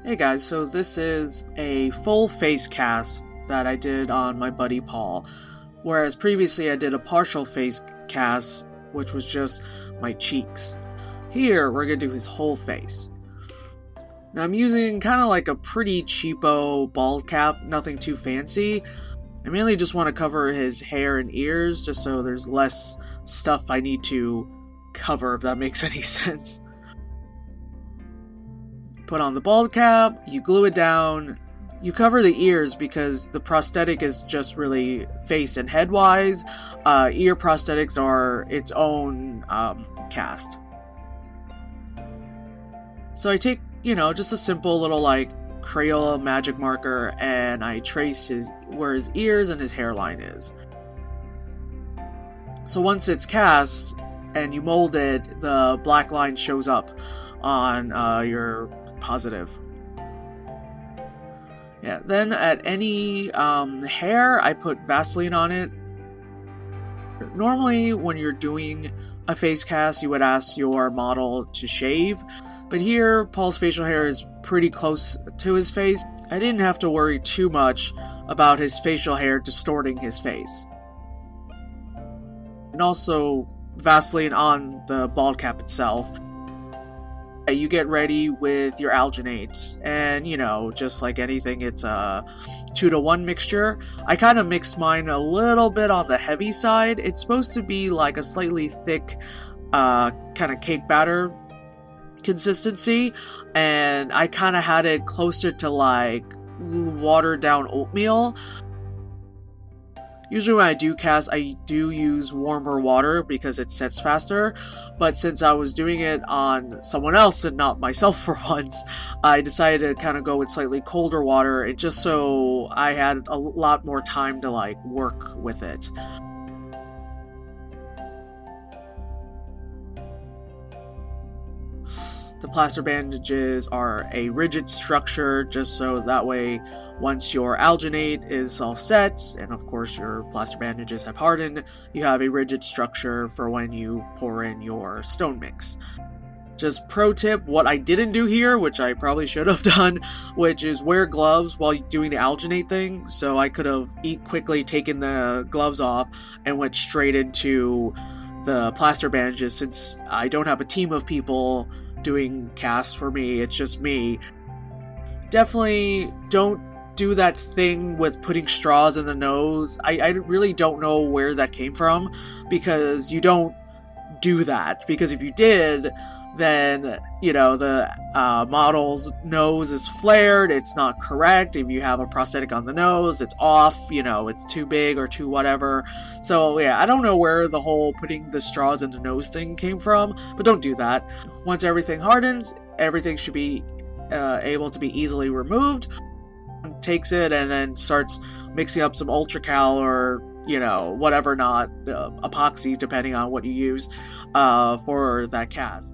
Hey guys, so this is a full face cast that I did on my buddy Paul, whereas previously I did a partial face cast, which was just my cheeks. Here, we're going to do his whole face. Now I'm using kind of like a pretty cheapo bald cap, nothing too fancy. I mainly just want to cover his hair and ears, just so there's less stuff I need to cover, if that makes any sense. Put on the bald cap, you glue it down, you cover the ears because the prosthetic is just really face and head wise. Ear prosthetics are its own cast. So I take, just a simple little like Crayola magic marker and I trace where his ears and his hairline is. So once it's cast and you mold it, the black line shows up on your positive. Yeah, then at any hair, I put Vaseline on it. Normally, when you're doing a face cast, you would ask your model to shave, but here, Paul's facial hair is pretty close to his face. I didn't have to worry too much about his facial hair distorting his face. And also, Vaseline on the bald cap itself. You get ready with your alginate, and just like anything, it's a 2-to-1 mixture. I kind of mixed mine a little bit on the heavy side. It's supposed to be like a slightly thick kind of cake batter consistency, and I kind of had it closer to like watered down oatmeal. Usually when I do cast, I do use warmer water because it sets faster, but since I was doing it on someone else and not myself for once, I decided to kind of go with slightly colder water, and just so I had a lot more time to like work with it. The plaster bandages are a rigid structure, just so that way once your alginate is all set, and of course your plaster bandages have hardened, you have a rigid structure for when you pour in your stone mix. Just pro tip, what I didn't do here, which I probably should have done, which is wear gloves while doing the alginate thing, so I could have quickly taken the gloves off and went straight into the plaster bandages. Since I don't have a team of people doing casts for me, it's just me. Definitely don't do that thing with putting straws in the nose. I really don't know where that came from, because you don't do that, because if you did, then the model's nose is flared, it's not correct. If you have a prosthetic on the nose, it's off, it's too big or too whatever. So yeah, I don't know where the whole putting the straws in the nose thing came from, but don't do that. Once everything hardens, everything should be able to be easily removed. Takes it and then starts mixing up some Ultracal or whatever, not epoxy, depending on what you use for that cast.